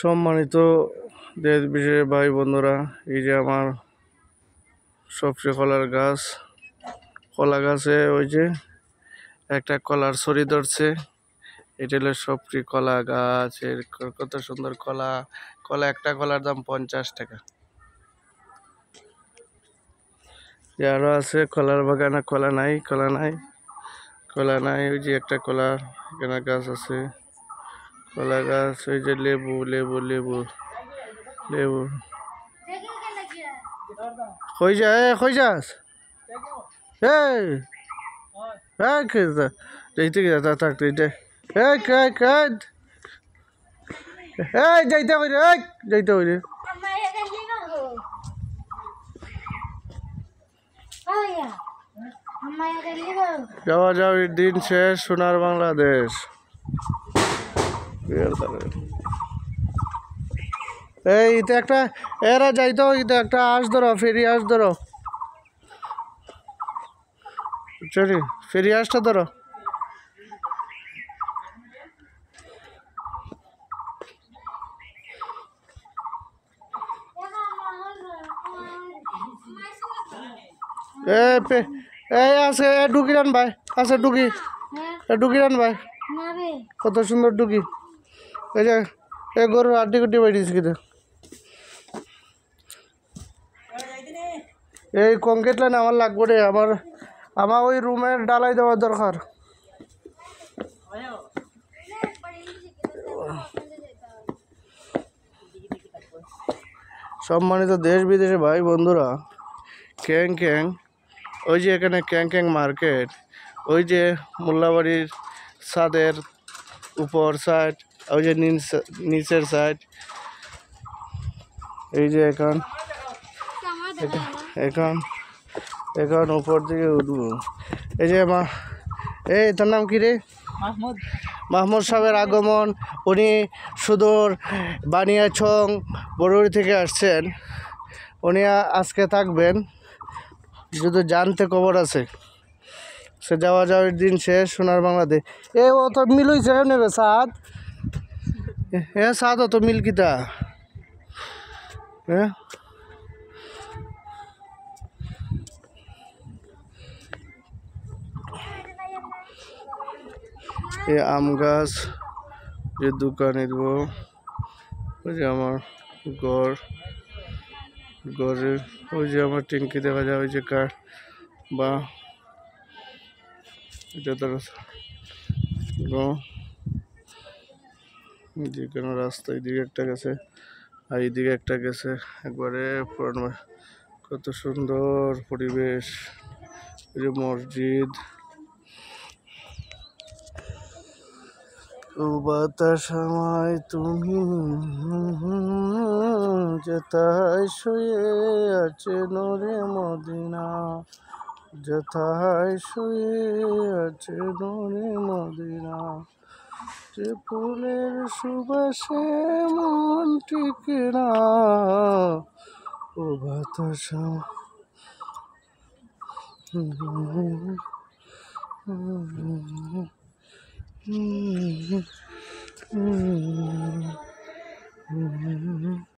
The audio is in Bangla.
সম্মানিত দেশ বিদেশের ভাই বন্ধুরা, এই যে আমার সবচেয়ে কলা গাছে ওই যে একটা কলার ছড়ি ধরছে। এটা হলো সবজি কলা গাছ। এর কত সুন্দর কলা। একটা কলার দাম 50 টাকা। আরো আছে কলার বাগানে, কলা নাই। ওই যে একটা কলার এখানে গাছ আছে, কলা গাছ। ওই যে লেবু লেবু লেবু লেবু কই যাস এই যাইতে গেছে থাকতে যাইতে হইরে যাইতে হইরে যাওয়া যাওয়ার দিন শেষ, সোনার বাংলাদেশ। এই ইতে একটা এরা যাইতো, ইতে একটা আস ধরো, ফেরি আস ধরো, চলি ফেরি আসটা ধরো। এই আছে ডুকি রান ভাই, আছে ডুকি, ডুকি রান ভাই, কত সুন্দর ডুকি। এই যে এই গরুর আড্ডি কুড্ডি বাইরেছি কিন্তু এই কংক্রিট লাইন আমার লাগবে রে। আমার ওই রুমের ডালাই দেওয়ার দরকার। সম্মানিত দেশ বিদেশে ভাই বন্ধুরা, ক্যাং ওই যে এখানে ক্যাং মার্কেট, ওই যে মোল্লাবাড়ির ছাদের উপর সাইড, ওই যে নিচের সাইড। এই যে এখন উপর দিকে উঠবো। এই যে এই তোর নাম কি রে? মাহমুদ সাহেবের আগমন। উনি সুদূর বানিয়াছং বড়ুয়ারি থেকে আসছেন। উনি আজকে থাকবেন, শুধু জানতে খবর আছে। সে যাওয়ার দিন শেষ, সোনার বাংলাদেশ। ও তো মিল হয়েছে নেবে সাদ, সাদ অত মিল কিতা এই আম গাছ, যে দোকানে দিব। ওই যে আমার ঘরের ওই যে আমার ট্যাঙ্কি দেখা যায়, ওই যে কার বা এটা তো যে কোনো রাস্তা এদিকে একটা গেছে আর এইদিকে একটা গেছে, একবারে কত সুন্দর পরিবেশ। ওই যে মসজিদ, ও বাতাসময় তুমি যেথায় শুয়ে আছে নূরে মদিনা, যেথায় শুয়ে আছে নূরে মদিনা, যে ফুলের সুবাসে মন টিকে না, ও বাতাস